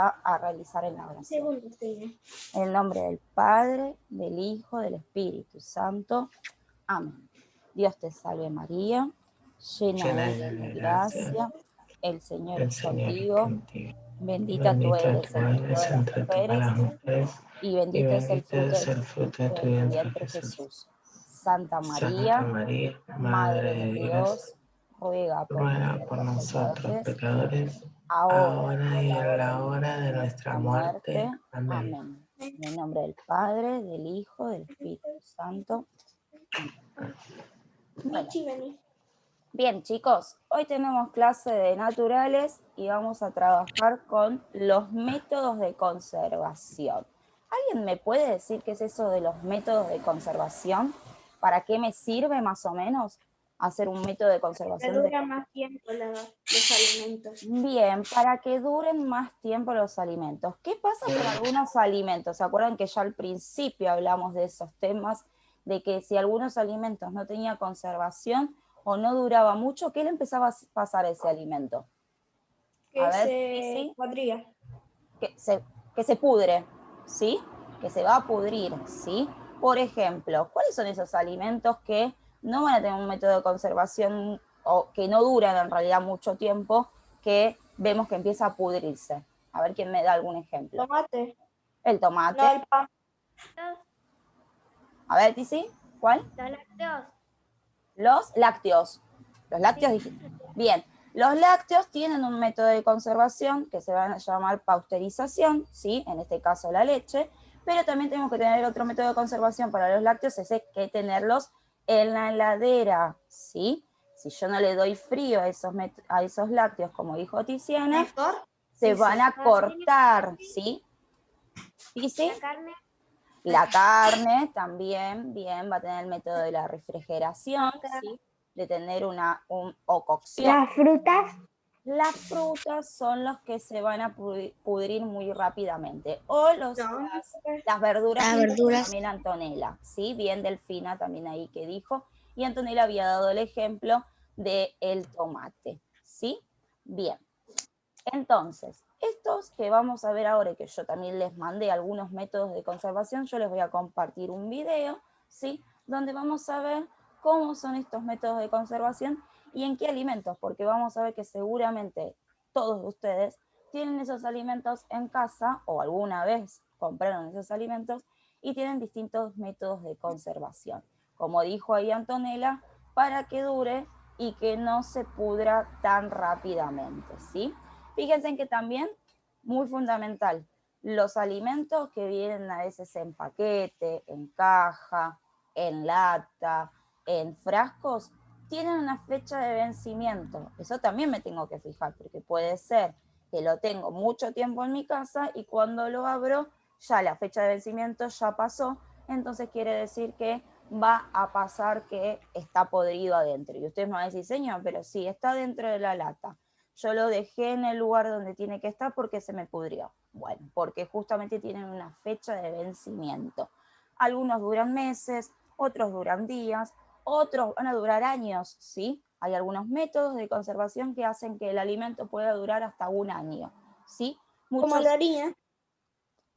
a realizar en la oración. En el nombre del Padre, del Hijo, del Espíritu Santo. Amén. Dios te salve María, llena eres de gracia, el Señor es contigo, bendita tú eres entre todas las mujeres, y bendito es el fruto de tu vientre Jesús. Santa María, Madre de Dios, ruega por nosotros pecadores, ahora y en la hora de nuestra muerte. Amén. En el nombre del Padre, del Hijo, del Espíritu Santo. Amén. Bueno. Bien, chicos, hoy tenemos clase de naturales y vamos a trabajar con los métodos de conservación. ¿Alguien me puede decir qué es eso de los métodos de conservación? ¿Para qué me sirve más o menos hacer un método de conservación? Que dura más tiempo los alimentos. Bien, para que duren más tiempo los alimentos. ¿Qué pasa con algunos alimentos? ¿Se acuerdan que ya al principio hablamos de esos temas? De que si algunos alimentos no tenían conservación o no duraba mucho, ¿qué le empezaba a pasar a ese alimento? Que se podría. Que se pudre, ¿sí? Que se va a pudrir, ¿sí? Por ejemplo, ¿cuáles son esos alimentos que no van a tener un método de conservación o que no duran en realidad mucho tiempo, que vemos que empieza a pudrirse? A ver quién me da algún ejemplo. Tomate. El tomate. No, el pan. A ver, Tizi, ¿cuál? Los lácteos. Los lácteos. Los lácteos, sí. Bien. Los lácteos tienen un método de conservación que se va a llamar pasteurización, ¿sí? En este caso la leche, pero también tenemos que tener otro método de conservación para los lácteos, es que tenerlos en la heladera, ¿sí? Si yo no le doy frío a esos lácteos, como dijo Tiziana, se van a cortar, ¿sí? ¿Y sí? La carne. La carne también, bien, va a tener el método de la refrigeración, ¿sí? De tener o cocción. Las frutas. Las frutas son los que se van a pudrir muy rápidamente. O las verduras. También Antonella, ¿sí? Bien Delfina también ahí que dijo. Y Antonella había dado el ejemplo del tomate, ¿sí? Bien. Entonces, estos que vamos a ver ahora, y que yo también les mandé algunos métodos de conservación, yo les voy a compartir un video, ¿sí? Donde vamos a ver cómo son estos métodos de conservación y en qué alimentos, porque vamos a ver que seguramente todos ustedes tienen esos alimentos en casa o alguna vez compraron esos alimentos y tienen distintos métodos de conservación. Como dijo ahí Antonella, para que dure y que no se pudra tan rápidamente, ¿sí? Fíjense que también, muy fundamental, los alimentos que vienen a veces en paquete, en caja, en lata, en frascos, tienen una fecha de vencimiento. Eso también me tengo que fijar, porque puede ser que lo tengo mucho tiempo en mi casa y cuando lo abro, ya la fecha de vencimiento ya pasó, entonces quiere decir que va a pasar que está podrido adentro. Y ustedes me van a decir, señor, pero sí, está dentro de la lata. Yo lo dejé en el lugar donde tiene que estar porque se me pudrió. Bueno, porque justamente tienen una fecha de vencimiento. Algunos duran meses, otros duran días, otros van a durar años, ¿sí? Hay algunos métodos de conservación que hacen que el alimento pueda durar hasta un año, ¿sí? Como la harina.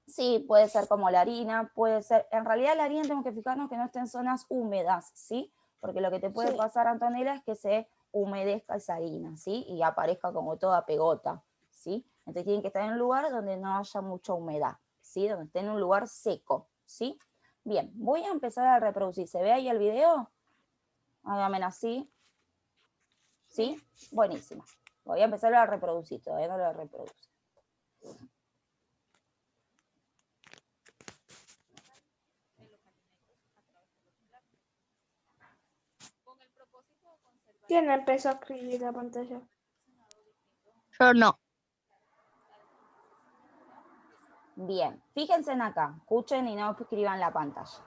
Sí, puede ser como la harina, puede ser... En realidad la harina tenemos que fijarnos que no esté en zonas húmedas, ¿sí? Porque lo que te puede pasar, Antonella, es que se humedezca esa harina, ¿sí? Y aparezca como toda pegota, ¿sí? Entonces tienen que estar en un lugar donde no haya mucha humedad, ¿sí? Donde esté en un lugar seco, ¿sí? Bien, voy a empezar a reproducir. ¿Se ve ahí el video? Háganme así. ¿Sí? Buenísimo. Voy a empezar a reproducir, todavía no lo reproduce. ¿Quién empezó a escribir la pantalla? Yo no. Bien, fíjense en acá, escuchen y no escriban la pantalla.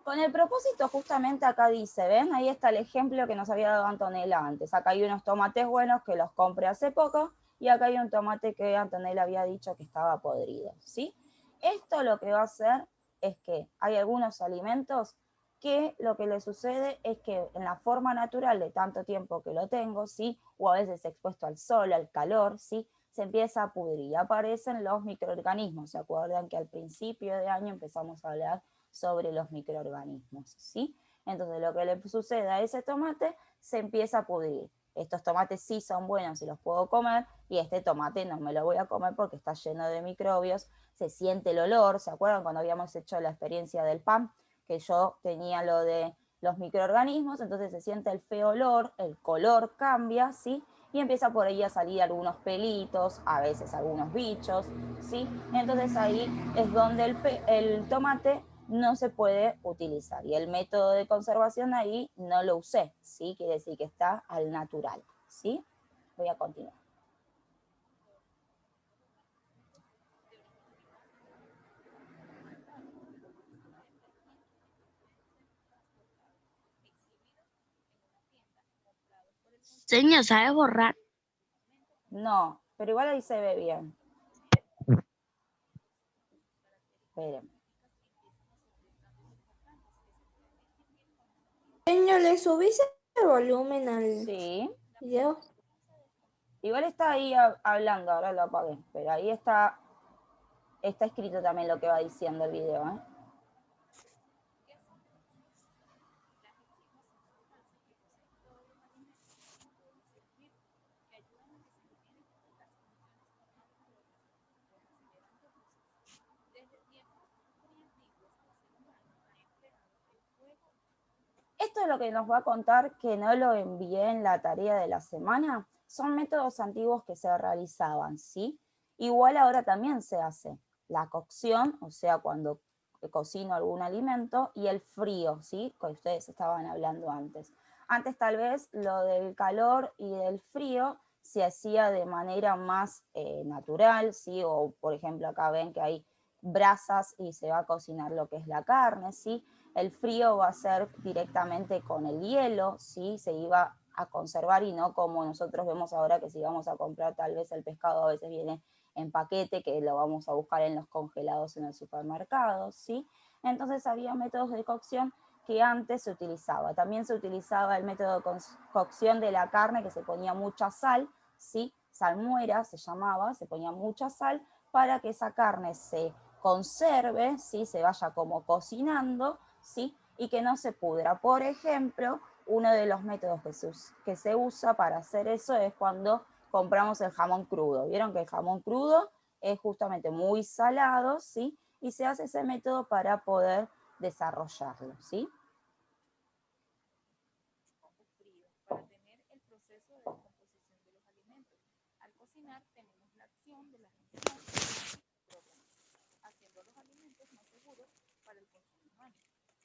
Con el propósito, justamente acá dice, ¿ven? Ahí está el ejemplo que nos había dado Antonella antes. Acá hay unos tomates buenos que los compré hace poco y acá hay un tomate que Antonella había dicho que estaba podrido, ¿sí? Esto lo que va a hacer es que hay algunos alimentos que lo que le sucede es que en la forma natural de tanto tiempo que lo tengo, ¿sí? O a veces expuesto al sol, al calor, ¿sí? se empieza a pudrir y aparecen los microorganismos. ¿Se acuerdan que al principio de año empezamos a hablar sobre los microorganismos? ¿Sí? Entonces lo que le sucede a ese tomate, se empieza a pudrir. Estos tomates sí son buenos y los puedo comer, y este tomate no me lo voy a comer porque está lleno de microbios. Se siente el olor. ¿Se acuerdan cuando habíamos hecho la experiencia del pan? Que yo tenía lo de los microorganismos, entonces se siente el feo olor, el color cambia, ¿sí? Y empieza por ahí a salir algunos pelitos, a veces algunos bichos, ¿sí? Entonces ahí es donde el tomate no se puede utilizar, y el método de conservación ahí no lo usé, ¿sí? Quiere decir que está al natural, ¿sí? Voy a continuar. Señor, ¿sabe borrar? No, pero igual ahí se ve bien. Esperen. Señor, ¿le subís el volumen al Sí. video? Igual está ahí hablando, ahora lo apagué, pero ahí está escrito también lo que va diciendo el video, ¿eh? Esto es lo que nos va a contar, que no lo envié en la tarea de la semana. Son métodos antiguos que se realizaban, ¿sí? Igual ahora también se hace la cocción, o sea, cuando cocino algún alimento, y el frío, ¿sí? Que ustedes estaban hablando antes. Antes tal vez lo del calor y del frío se hacía de manera más natural, ¿sí? O por ejemplo acá ven que hay brasas y se va a cocinar lo que es la carne, ¿sí? El frío va a ser directamente con el hielo, ¿sí? Se iba a conservar, y no como nosotros vemos ahora, que si vamos a comprar tal vez el pescado a veces viene en paquete, que lo vamos a buscar en los congelados en el supermercado, ¿sí? Entonces había métodos de cocción que antes se utilizaba. También se utilizaba el método de cocción de la carne, que se ponía mucha sal, ¿sí? Salmuera se llamaba, se ponía mucha sal para que esa carne se conserve, ¿sí? Se vaya como cocinando, ¿sí? Y que no se pudra. Por ejemplo, uno de los métodos que se usa para hacer eso es cuando compramos el jamón crudo. Vieron que el jamón crudo es justamente muy salado, ¿sí? Y se hace ese método para poder desarrollarlo, ¿sí? Para tener el proceso de descomposición de los alimentos. Al cocinar tenemos la acción de las enzimas haciendo los alimentos más seguros para el consumo humano.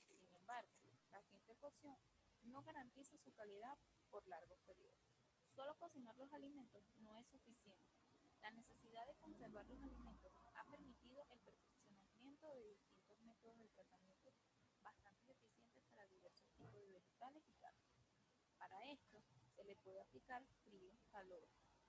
Sin embargo, la simple cocción no garantiza su calidad por largos periodos. Solo cocinar los alimentos no es suficiente. La necesidad de conservar los alimentos ha permitido el perfeccionamiento de distintos métodos de tratamiento bastante eficientes para diversos tipos de vegetales y carnes. Para esto se le puede aplicar frío, calor,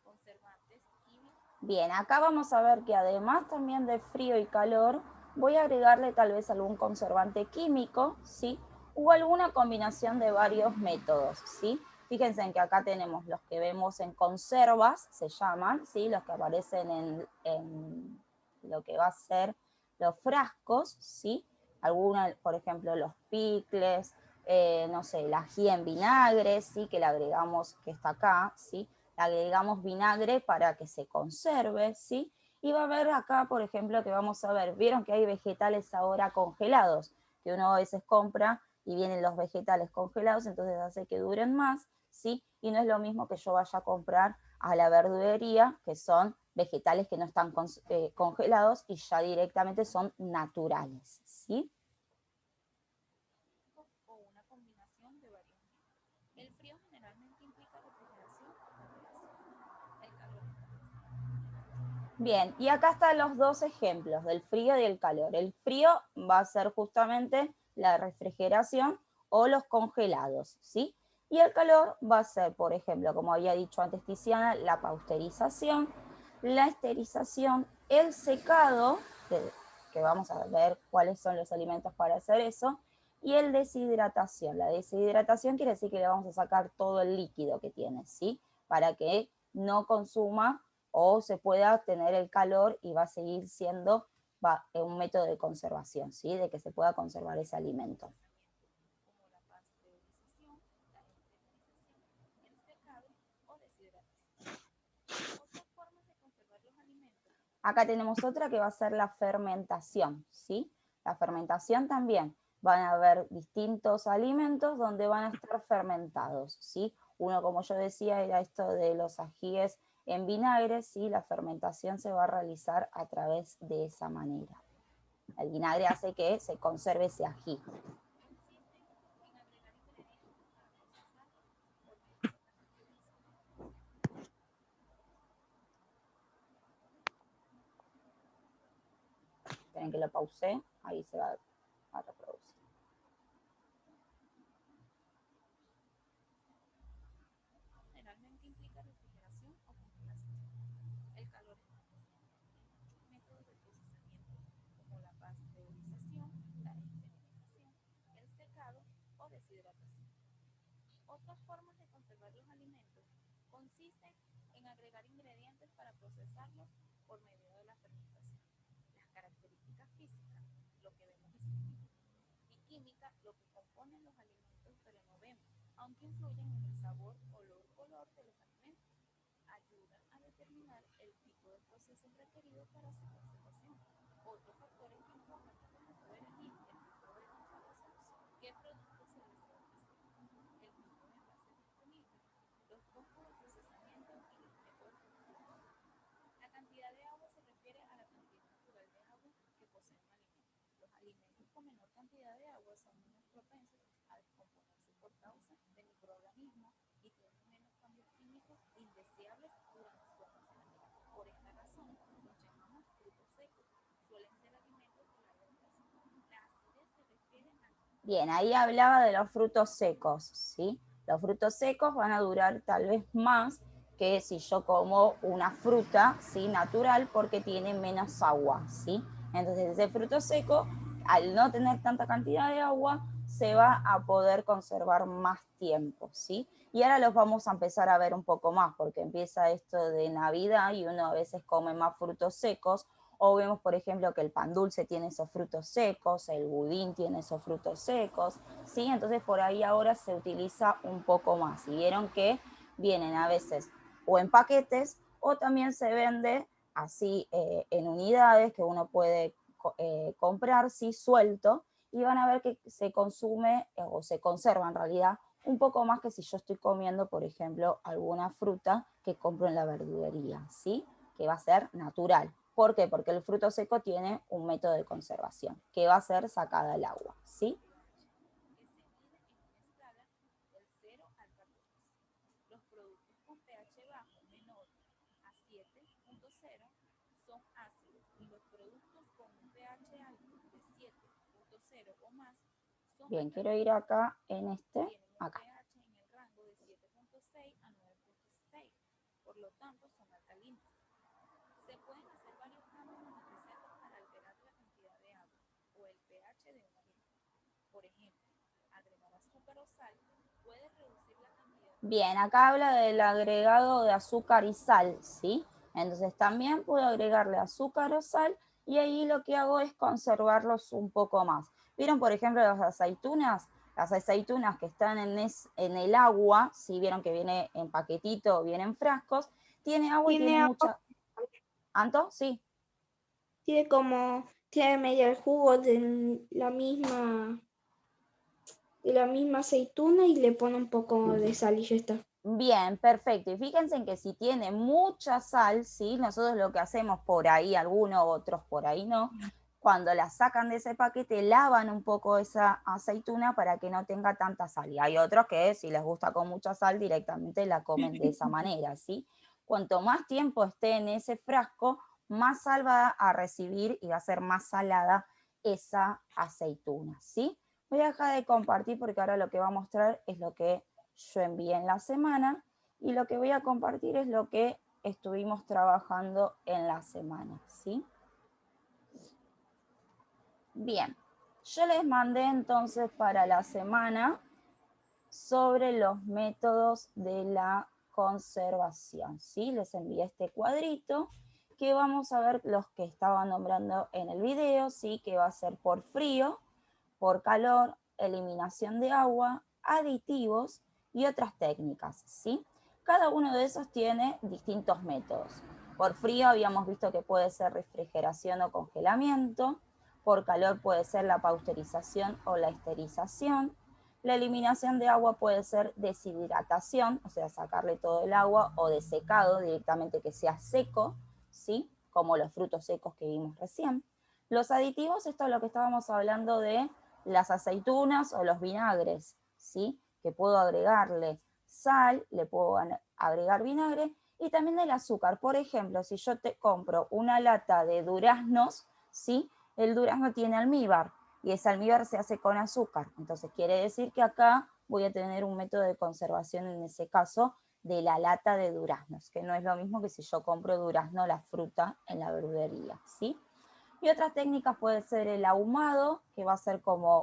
conservantes, químicos. Bien, acá vamos a ver que además también de frío y calor, voy a agregarle tal vez algún conservante químico, ¿sí? O alguna combinación de varios métodos, ¿sí? Fíjense en que acá tenemos los que vemos en conservas, se llaman, ¿sí? Los que aparecen en lo que va a ser los frascos, ¿sí? Alguna, por ejemplo, los picles, no sé, el ají en vinagre, ¿sí? Que le agregamos, que está acá, ¿sí? Le agregamos vinagre para que se conserve, ¿sí? Y va a ver acá, por ejemplo, que vamos a ver, vieron que hay vegetales ahora congelados, que uno a veces compra y vienen los vegetales congelados, entonces hace que duren más, ¿sí? Y no es lo mismo que yo vaya a comprar a la verdulería, que son vegetales que no están congelados y ya directamente son naturales, ¿sí? O una combinación de varios métodos. El frío generalmente implica refrigeración o congelación. El calor Bien, y acá están los dos ejemplos del frío y el calor. El frío va a ser justamente la refrigeración o los congelados, ¿sí? Y el calor va a ser, por ejemplo, como había dicho antes Tiziana, la pasteurización, la esterilización, el secado, que vamos a ver cuáles son los alimentos para hacer eso, y el deshidratación. La deshidratación quiere decir que le vamos a sacar todo el líquido que tiene, ¿sí? Para que no consuma o se pueda tener el calor y va a seguir siendo un método de conservación, ¿sí? De que se pueda conservar ese alimento. como la pasteurización, la esterilización, el secado o deshidratación. Otras formas de conservar los alimentos. Acá tenemos otra que va a ser la fermentación, ¿sí? La fermentación también. Van a haber distintos alimentos donde van a estar fermentados, ¿sí? Uno, como yo decía, era esto de los ajíes en vinagre, ¿sí? La fermentación se va a realizar a través de esa manera. El vinagre hace que se conserve ese ají. Esperen que lo pausé, ahí se va a reproducir. Generalmente implica refrigeración o congelación. El calor es más presente en muchos métodos de procesamiento, como la pasteurización, la esterilización, el secado o deshidratación. Otras formas de conservar los alimentos consisten en agregar ingredientes para procesarlos por medio de la fermentación. Las características físicas, lo que vemos y sentimos, y química, lo que componen los alimentos pero no vemos, aunque influyen en el sabor, olor, color de los alimentos. Ayudan a determinar el tipo de proceso requerido para su conservación. Otros factores que importan al momento de elegir el método de conservación son qué productos se desea ofrecer, el tipo de envase disponible, los costos de procesamiento y los métodos de producción. La cantidad de agua se refiere a la cantidad natural de agua que posee un alimento. Los alimentos con menor cantidad de agua son menos propensos a descomponerse por causa de microorganismos y tienen menos cambios químicos indeseables durante su almacenamiento. Por esta razón, los llamamos frutos secos. Suelen ser alimentos de larga duración. La acidez se refiere a... Bien, ahí hablaba de los frutos secos, ¿sí? Los frutos secos van a durar tal vez más que si yo como una fruta, ¿sí? Natural, porque tiene menos agua, ¿sí? Entonces ese fruto seco, al no tener tanta cantidad de agua, se va a poder conservar más tiempo, ¿sí? Y ahora los vamos a empezar a ver un poco más, porque empieza esto de Navidad y uno a veces come más frutos secos, o vemos, por ejemplo, que el pan dulce tiene esos frutos secos, el budín tiene esos frutos secos, ¿sí? Entonces por ahí ahora se utiliza un poco más. Y vieron que vienen a veces o en paquetes o también se vende así en unidades que uno puede comprar, ¿sí? Suelto, y van a ver que se consume o se conserva en realidad un poco más que si yo estoy comiendo, por ejemplo, alguna fruta que compro en la verdulería, ¿sí? Que va a ser natural. ¿Por qué? Porque el fruto seco tiene un método de conservación, que va a ser sacada el agua, ¿sí? que se mide en una escala del 0 al 14. Los productos con pH bajo menor a 7.0 son ácidos y los productos con un pH alto de 7.0 o más son Bien, alcalinos. quiero ir acá en este, Tienen un acá. pH en el rango de 7.6 a 9.6, por lo tanto son alcalinos. Se pueden hacer varios cambios en las recetas para alterar la cantidad de agua o el pH de un alimento. Por ejemplo, agregar azúcar o sal puede reducir la cantidad. Bien, acá habla del agregado de azúcar y sal, ¿sí? Entonces también puedo agregarle azúcar o sal y ahí lo que hago es conservarlos un poco más. ¿Vieron, por ejemplo, las aceitunas? Las aceitunas que están en el agua, ¿sí? Vieron que viene en paquetito, viene en frascos, tiene agua y tiene Tiene mucha... ¿Anto? Sí. tiene medio el jugo de la misma aceituna y le pone un poco de sal y ya está. Bien, perfecto. Y fíjense en que si tiene mucha sal, ¿sí? Nosotros lo que hacemos por ahí, algunos, otros por ahí no, cuando la sacan de ese paquete, lavan un poco esa aceituna para que no tenga tanta sal. Y hay otros que si les gusta con mucha sal, directamente la comen de esa manera, ¿sí? Cuanto más tiempo esté en ese frasco, más sal va a recibir y va a ser más salada esa aceituna, ¿sí? Voy a dejar de compartir porque ahora lo que va a mostrar es lo que yo envié en la semana y lo que voy a compartir es lo que estuvimos trabajando en la semana, ¿sí? Bien, yo les mandé entonces para la semana sobre los métodos de la conservación, ¿sí? Les envié este cuadrito que vamos a ver los que estaba nombrando en el video, ¿sí? Que va a ser por frío, por calor, eliminación de agua, aditivos y otras técnicas, ¿sí? Cada uno de esos tiene distintos métodos. Por frío habíamos visto que puede ser refrigeración o congelamiento, por calor puede ser la pasteurización o la esterilización, la eliminación de agua puede ser deshidratación, o sea, sacarle todo el agua, o desecado, directamente que sea seco, ¿sí? Como los frutos secos que vimos recién. Los aditivos, esto es lo que estábamos hablando de las aceitunas o los vinagres, ¿sí? Que puedo agregarle sal, le puedo agregar vinagre, y también el azúcar. Por ejemplo, si yo te compro una lata de duraznos, ¿sí? El durazno tiene almíbar, y ese almíbar se hace con azúcar. Entonces quiere decir que acá voy a tener un método de conservación, en ese caso, de la lata de duraznos, que no es lo mismo que si yo compro durazno, la fruta, en la verdulería, ¿sí? Y otras técnicas puede ser el ahumado, que va a ser con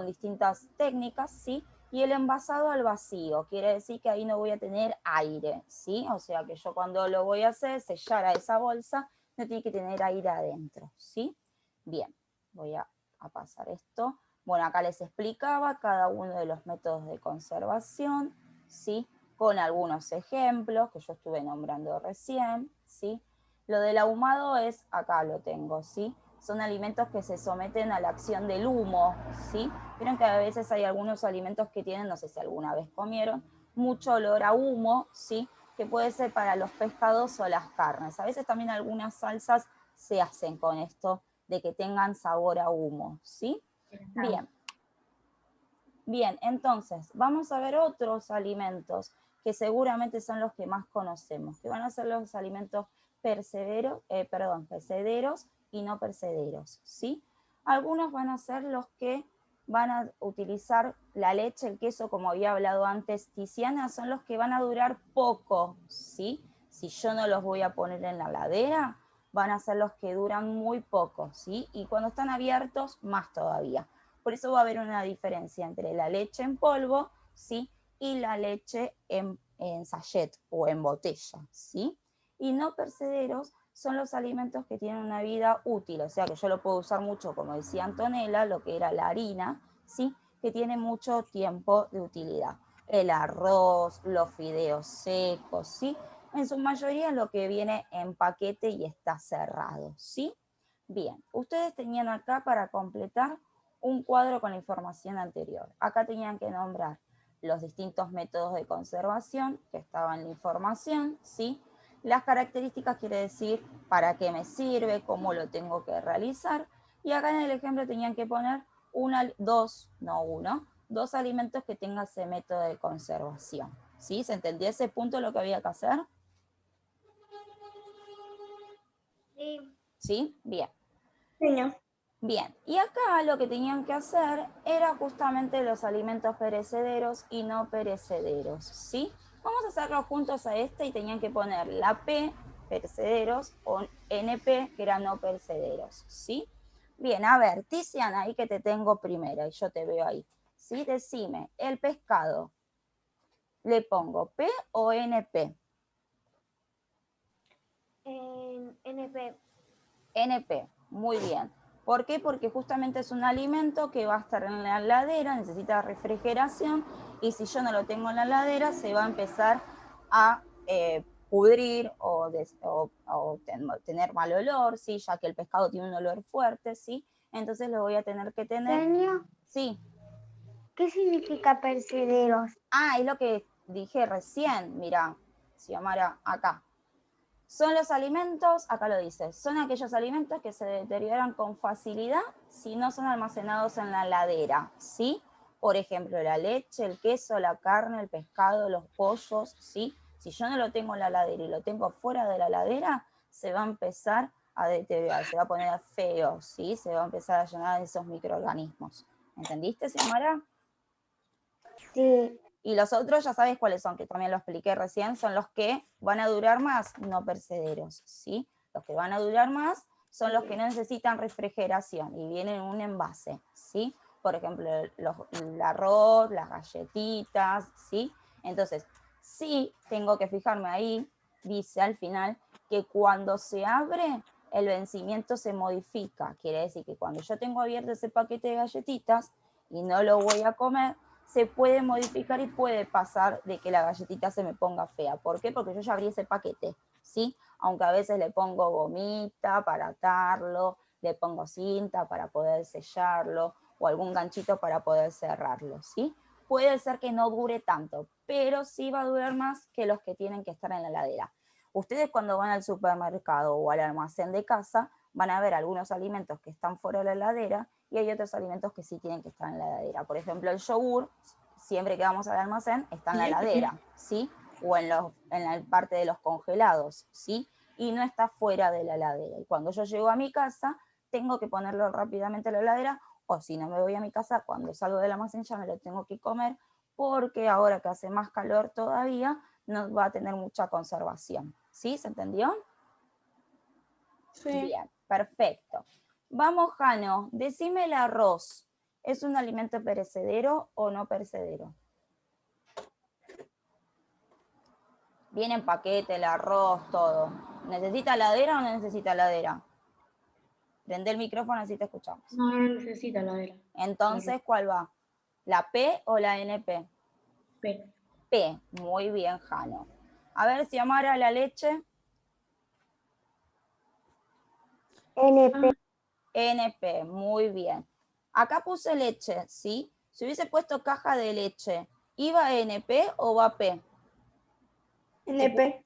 distintas técnicas, ¿sí? Y el envasado al vacío, quiere decir que ahí no voy a tener aire, ¿sí? O sea que yo cuando lo voy a hacer, sellar a esa bolsa, no tiene que tener aire adentro, ¿sí? Bien, voy a pasar esto. Bueno, acá les explicaba cada uno de los métodos de conservación, ¿sí? Con algunos ejemplos que yo estuve nombrando recién, ¿sí? Lo del ahumado es, acá lo tengo, ¿sí? Son alimentos que se someten a la acción del humo, ¿sí? Vieron que a veces hay algunos alimentos que tienen, no sé si alguna vez comieron, mucho olor a humo, ¿sí? Que puede ser para los pescados o las carnes. A veces también algunas salsas se hacen con esto de que tengan sabor a humo, ¿sí? Bien. Bien, entonces, vamos a ver otros alimentos que seguramente son los que más conocemos, que van a ser los alimentos perecederos y no perecederos, ¿sí? Algunos van a ser los que van a utilizar la leche, el queso, como había hablado antes Tiziana, son los que van a durar poco, ¿sí? Si yo no los voy a poner en la heladera, van a ser los que duran muy poco, ¿sí? Y cuando están abiertos, más todavía. Por eso va a haber una diferencia entre la leche en polvo, ¿sí? Y la leche en sachet o en botella, ¿sí? Y no perecederos son los alimentos que tienen una vida útil, o sea que yo lo puedo usar mucho, como decía Antonella, lo que era la harina, ¿sí? Que tiene mucho tiempo de utilidad. El arroz, los fideos secos, ¿sí? En su mayoría lo que viene en paquete y está cerrado, ¿sí? Bien, ustedes tenían acá para completar un cuadro con la información anterior. Acá tenían que nombrar los distintos métodos de conservación que estaban en la información, ¿sí? Las características quiere decir para qué me sirve, cómo lo tengo que realizar. Y acá en el ejemplo tenían que poner dos alimentos que tengan ese método de conservación, ¿sí? ¿Se entendió ese punto lo que había que hacer? Sí. ¿Sí? Bien. Señor. Bien, y acá lo que tenían que hacer era justamente los alimentos perecederos y no perecederos, ¿sí? Vamos a hacerlo juntos a este y tenían que poner la P, perecederos, o NP, que eran no perecederos, ¿sí? Bien, a ver, Tiziana, ahí que te tengo primero, y yo te veo ahí, ¿sí? Decime, el pescado, ¿le pongo P o NP? NP. NP, muy bien. ¿Por qué? Porque justamente es un alimento que va a estar en la heladera, necesita refrigeración, y si yo no lo tengo en la heladera, se va a empezar a pudrir o tener mal olor, ¿sí? Ya que el pescado tiene un olor fuerte, ¿sí? Entonces lo voy a tener que tener... Señor, Sí. ¿qué significa perecederos? Ah, es lo que dije recién, mira, Xiomara, acá. Son los alimentos, acá lo dice, son aquellos alimentos que se deterioran con facilidad si no son almacenados en la heladera, ¿sí? Por ejemplo, la leche, el queso, la carne, el pescado, los pollos, ¿sí? Si yo no lo tengo en la heladera y lo tengo fuera de la heladera, se va a empezar a deteriorar, se va a poner feo, ¿sí? Se va a empezar a llenar de esos microorganismos. ¿Entendiste, Xiomara? Sí. Y los otros ya sabes cuáles son, que también lo expliqué recién, son los que van a durar más, no perecederos, ¿sí? Los que van a durar más son los que no necesitan refrigeración y vienen en un envase, ¿sí? Por ejemplo, el arroz, las galletitas, ¿sí? Entonces, sí tengo que fijarme ahí, dice al final, que cuando se abre, el vencimiento se modifica. Quiere decir que cuando yo tengo abierto ese paquete de galletitas y no lo voy a comer, se puede modificar y puede pasar de que la galletita se me ponga fea. ¿Por qué? Porque yo ya abrí ese paquete, ¿sí? Aunque a veces le pongo gomita para atarlo, le pongo cinta para poder sellarlo o algún ganchito para poder cerrarlo, ¿sí? Puede ser que no dure tanto, pero sí va a durar más que los que tienen que estar en la heladera. Ustedes cuando van al supermercado o al almacén de casa van a ver algunos alimentos que están fuera de la heladera y hay otros alimentos que sí tienen que estar en la heladera. Por ejemplo, el yogur, siempre que vamos al almacén, está en la heladera, ¿sí? O en la parte de los congelados, ¿sí? Y no está fuera de la heladera. Y cuando yo llego a mi casa, tengo que ponerlo rápidamente en la heladera, o si no me voy a mi casa, cuando salgo del almacén ya me lo tengo que comer, porque ahora que hace más calor todavía, no va a tener mucha conservación. ¿Sí? ¿Se entendió? Sí. Bien, perfecto. Vamos, Jano, decime el arroz. ¿Es un alimento perecedero o no perecedero? Viene en paquete el arroz, todo. ¿Necesita heladera o no necesita heladera? Prende el micrófono así te escuchamos. No, no necesita heladera. Entonces, ¿cuál va? ¿La P o la NP? P. P, muy bien, Jano. A ver, si Amara, la leche. NP. NP, muy bien. Acá puse leche, ¿sí? Si hubiese puesto caja de leche, ¿iba NP o va P? NP.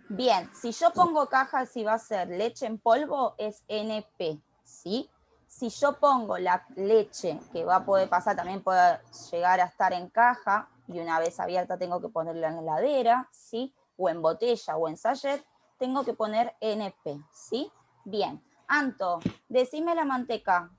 Bien, si yo pongo caja, si va a ser leche en polvo, es NP, ¿sí? Si yo pongo la leche, que va a poder pasar, también puede llegar a estar en caja, y una vez abierta tengo que ponerla en la heladera, ¿sí? O en botella o en sachet, tengo que poner NP, ¿sí? Bien. Anto, decime la manteca.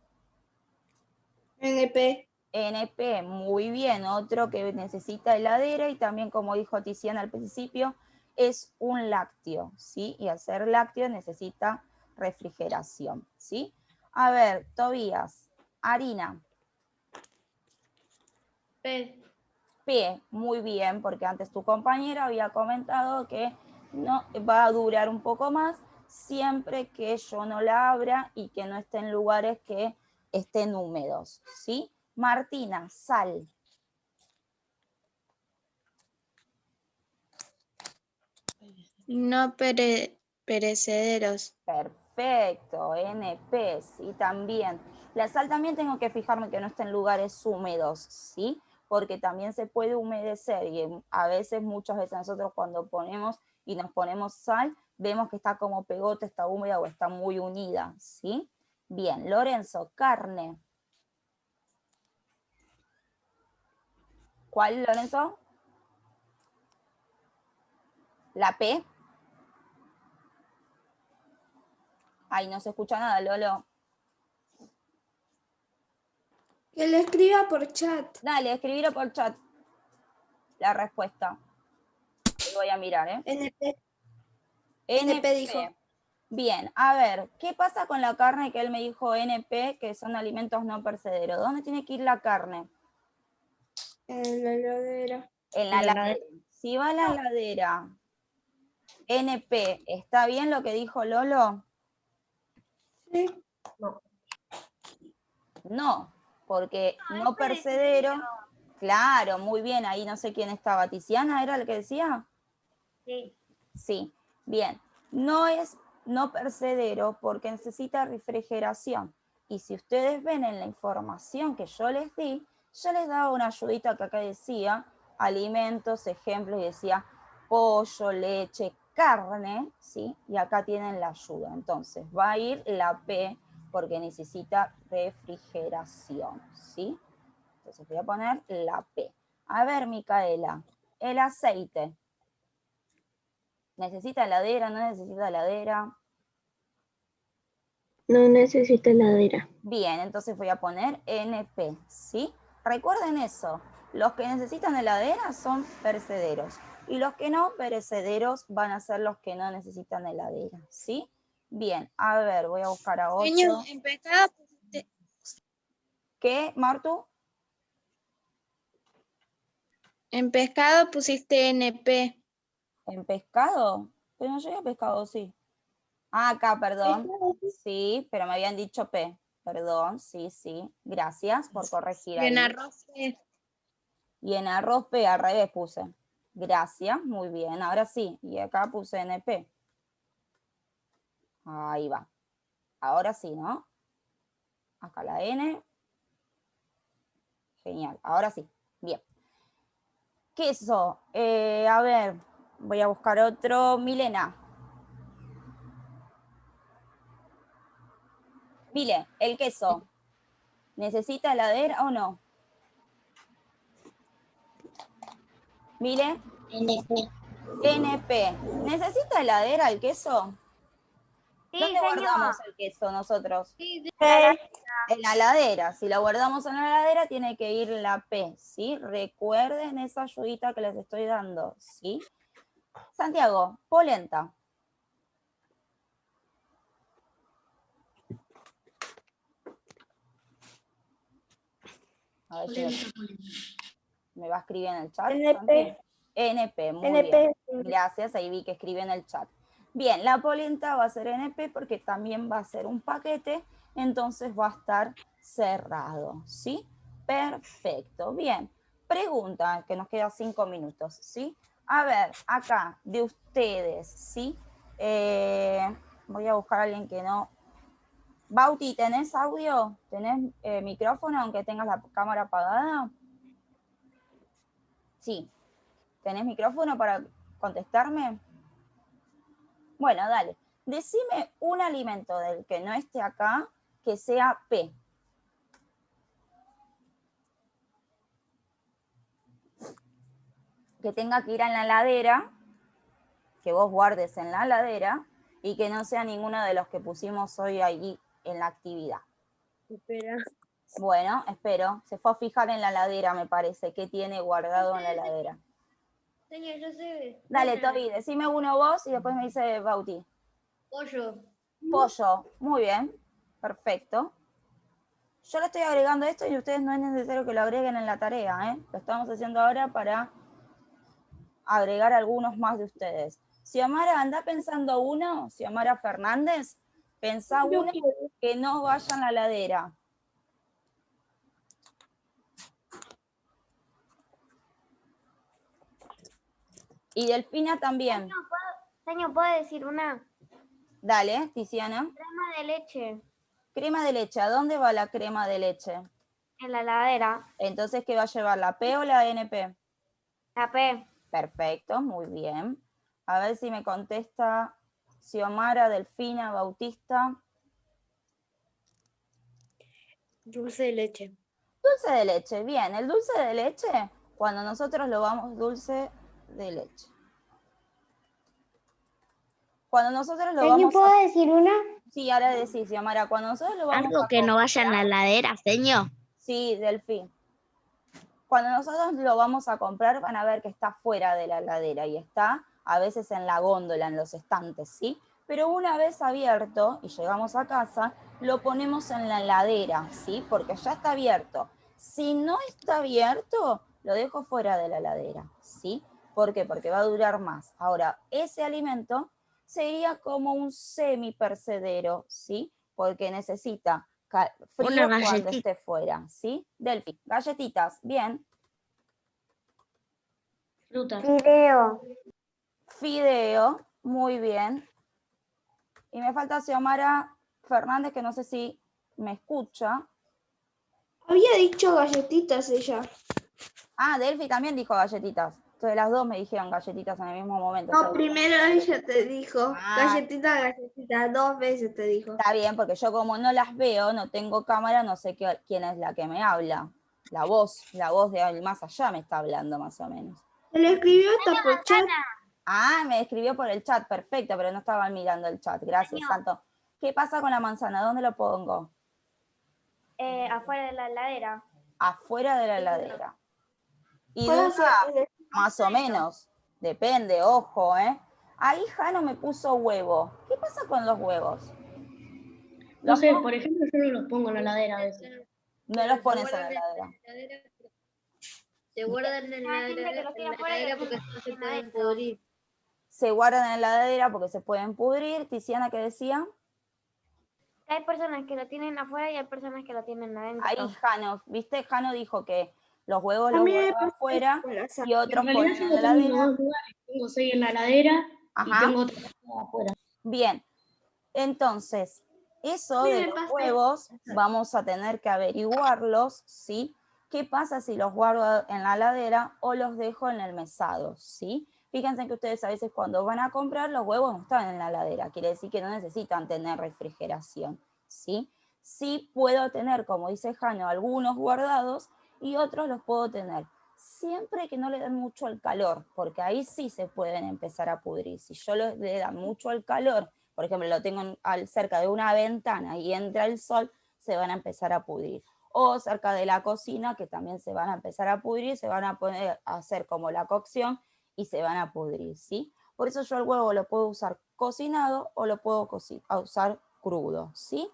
NP. NP, muy bien. Otro que necesita heladera y también, como dijo Tiziana al principio, es un lácteo, ¿sí? Y al ser lácteo necesita refrigeración, ¿sí? A ver, Tobías, harina. P. P, muy bien, porque antes tu compañera había comentado que no va a durar un poco más siempre que yo no la abra y que no esté en lugares que estén húmedos, ¿sí? Martina, sal. No perecederos. Perfecto, NP, sí, también. La sal también tengo que fijarme que no esté en lugares húmedos, ¿sí? Porque también se puede humedecer y a veces, muchas veces nosotros cuando ponemos y nos ponemos sal, vemos que está como pegote, está húmeda o está muy unida, ¿sí? Bien, Lorenzo, carne. ¿Cuál, Lorenzo? ¿La P? Ay, no se escucha nada, Lolo. Que lo escriba por chat. Dale, escribirlo por chat. La respuesta. Lo voy a mirar, ¿eh? NP. NP dijo. Bien, a ver, ¿qué pasa con la carne que él me dijo NP, que son alimentos no perecederos? ¿Dónde tiene que ir la carne? En la heladera. En la heladera. Si va a la heladera, NP, ¿está bien lo que dijo Lolo? Sí. No. No, porque no perecedero. Claro, muy bien, ahí no sé quién estaba. ¿Tiziana era el que decía? Sí. Sí, bien. No es no perecedero porque necesita refrigeración. Y si ustedes ven en la información que yo les di, yo les daba una ayudita que acá decía alimentos, ejemplos, y decía pollo, leche, carne, ¿sí? Y acá tienen la ayuda. Entonces va a ir la P porque necesita refrigeración, ¿sí? Entonces voy a poner la P. A ver, Micaela, el aceite. ¿Necesita heladera? ¿No necesita heladera? No necesita heladera. Bien, entonces voy a poner NP, ¿sí? Recuerden eso, los que necesitan heladera son perecederos y los que no, perecederos van a ser los que no necesitan heladera, ¿sí? Bien, a ver, voy a buscar a otro. Señor, en pescado ¿Qué, Martu? En pescado pusiste NP. ¿En pescado? Pero no llegué a pescado, sí. Ah, acá, perdón. Sí, pero me habían dicho P. Perdón, sí, sí. Gracias por corregir Y en ahí. arroz P. Y en arroz P, al revés puse. Gracias, muy bien. Ahora sí. Y acá puse NP. Ahí va. Ahora sí, ¿no? Acá la N. Genial. Ahora sí. Bien. Queso. A ver, voy a buscar otro. Milena. Mile, el queso. ¿Necesita heladera o no? Mile. NP. NP. ¿Necesita heladera el queso? Sí, ¿Dónde señor. guardamos el queso nosotros? Sí, En la heladera. Si lo guardamos en la heladera, tiene que ir la P, ¿sí? Recuerden esa ayudita que les estoy dando, ¿sí? Santiago, polenta. A ver si me va a escribir en el chat. NP. NP, muy NP. bien. Gracias, ahí vi que escribe en el chat. Bien, la polenta va a ser NP porque también va a ser un paquete, entonces va a estar cerrado, ¿sí? Perfecto, bien. Pregunta, que nos quedan 5 minutos, ¿sí? A ver, acá, de ustedes, ¿sí? Voy a buscar a alguien que no... Bauti, ¿tenés audio? ¿Tenés micrófono aunque tengas la cámara apagada? Sí. ¿Tenés micrófono para contestarme? Bueno, dale. Decime un alimento del que no esté acá que sea P. Que tenga que ir en la heladera, que vos guardes en la heladera y que no sea ninguno de los que pusimos hoy ahí en la actividad. Espera. Bueno, espero. Se fue a fijar en la heladera, me parece. ¿Qué tiene guardado en la heladera? Señor, yo sé. Dale, Toby, decime uno vos y después me dice Bauti. Pollo. Pollo. Muy bien. Perfecto. Yo le estoy agregando esto y ustedes no es necesario que lo agreguen en la tarea, ¿eh? Lo estamos haciendo ahora para agregar algunos más de ustedes. Xiomara, anda pensando uno. Xiomara Fernández, pensá uno que no vaya en la heladera. Y Delfina también. Señor, ¿puede decir una? Dale, Tiziana. Crema de leche. Crema de leche. ¿A dónde va la crema de leche? En la heladera. Entonces, ¿qué va a llevar? ¿La P o la NP? La P. Perfecto, muy bien. A ver si me contesta Xiomara, Delfina, Bautista. Dulce de leche. Dulce de leche, bien. El dulce de leche, cuando nosotros lo vamos dulce de leche. Cuando nosotros lo vamos ¿Puedo decir una? Sí, ahora decís, Xiomara, cuando nosotros lo vamos Algo que no vaya en la heladera, señor. Sí, Delfín. Cuando nosotros lo vamos a comprar, van a ver que está fuera de la heladera y está a veces en la góndola, en los estantes, ¿sí? Pero una vez abierto y llegamos a casa, lo ponemos en la heladera, ¿sí? Porque ya está abierto. Si no está abierto, lo dejo fuera de la heladera, ¿sí? ¿Por qué? Porque va a durar más. Ahora, ese alimento sería como un semipercedero, ¿sí? Porque necesita frío cuando esté fuera, ¿sí? Delphi, galletitas, bien. Fruta. Fideo, muy bien. Y me falta Xiomara Fernández, que no sé si me escucha. Había dicho galletitas ella. Ah, Delphi también dijo galletitas. Entonces las dos me dijeron galletitas en el mismo momento. No, primero ella te dijo Ah. galletita, 2 veces te dijo. Está bien, porque yo como no las veo, no tengo cámara, no sé quién es la que me habla. La voz de más allá me está hablando más o menos. Se lo escribió hasta por chat. Ah, me escribió por el chat, perfecto, pero no estaba mirando el chat. Gracias, Santo. ¿Qué pasa con la manzana? ¿Dónde lo pongo? Afuera de la heladera. Afuera de la heladera. Y Puede dura ser- más o menos. Depende, ojo, ¿eh? Ahí Jano me puso huevo. ¿Qué pasa con los huevos? No sé, por ejemplo, yo no los pongo en la heladera a veces. No los pones en la heladera. Se guardan en La gente que los tiene afuera heladera los porque tiene no se en pueden adentro. pudrir. Se guardan en la heladera porque se pueden pudrir. Tiziana, ¿qué decía? Hay personas que lo tienen afuera y hay personas que lo tienen adentro. Ahí Jano, ¿viste? Jano dijo que los huevos A los mí me guarda pasa afuera con la sal. y otros En realidad ponen yo en lo la tengo en heladera. los dos lugares. Tengo 6 en la heladera y Ajá. tengo otro afuera. Bien, entonces, eso Me de los pasa huevos vamos a tener que averiguarlos, ¿sí? ¿Qué pasa si los guardo en la heladera o los dejo en el mesado, ¿sí? Fíjense que ustedes a veces cuando van a comprar los huevos no están en la heladera, quiere decir que no necesitan tener refrigeración, ¿sí? Sí puedo tener, como dice Jano, algunos guardados y otros los puedo tener, siempre que no le den mucho al calor, porque ahí sí se pueden empezar a pudrir. Si yo le dan mucho al calor, por ejemplo, lo tengo cerca de una ventana y entra el sol, se van a empezar a pudrir. O cerca de la cocina, que también se van a empezar a pudrir, se van a poner a hacer como la cocción y se van a pudrir, ¿sí? Por eso yo el huevo lo puedo usar cocinado o lo puedo usar crudo, ¿sí?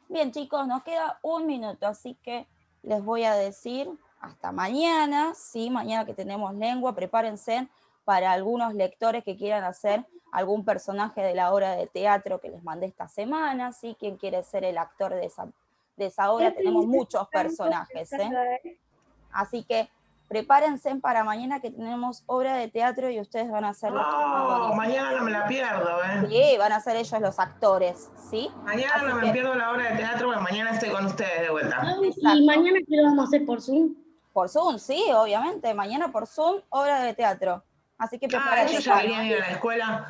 Bien, chicos, nos queda 1 minuto, así que les voy a decir hasta mañana, ¿sí? Mañana que tenemos lengua, prepárense para algunos lectores que quieran hacer algún personaje de la obra de teatro que les mandé esta semana, ¿sí? Quien quiere ser el actor de esa obra, tenemos muchos personajes, ¿eh? Así que prepárense para mañana que tenemos obra de teatro y ustedes van a ser los protagonistas. Mañana no me la pierdo, ¿eh? Sí, van a ser ellos los actores, ¿sí? Mañana Así no me que, pierdo la obra de teatro, porque mañana estoy con ustedes de vuelta. exacto. ¿Y mañana qué lo vamos a hacer por Zoom? Por Zoom, sí, obviamente. Mañana por Zoom, obra de teatro. Así que prepárate. Ellos ya querían ir a la escuela.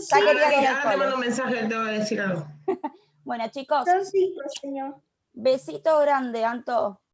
Ya querían ir al ahora te mando cole. un mensaje, te voy a decir algo. Bueno, chicos, Son 5, señor. besito grande, Anto.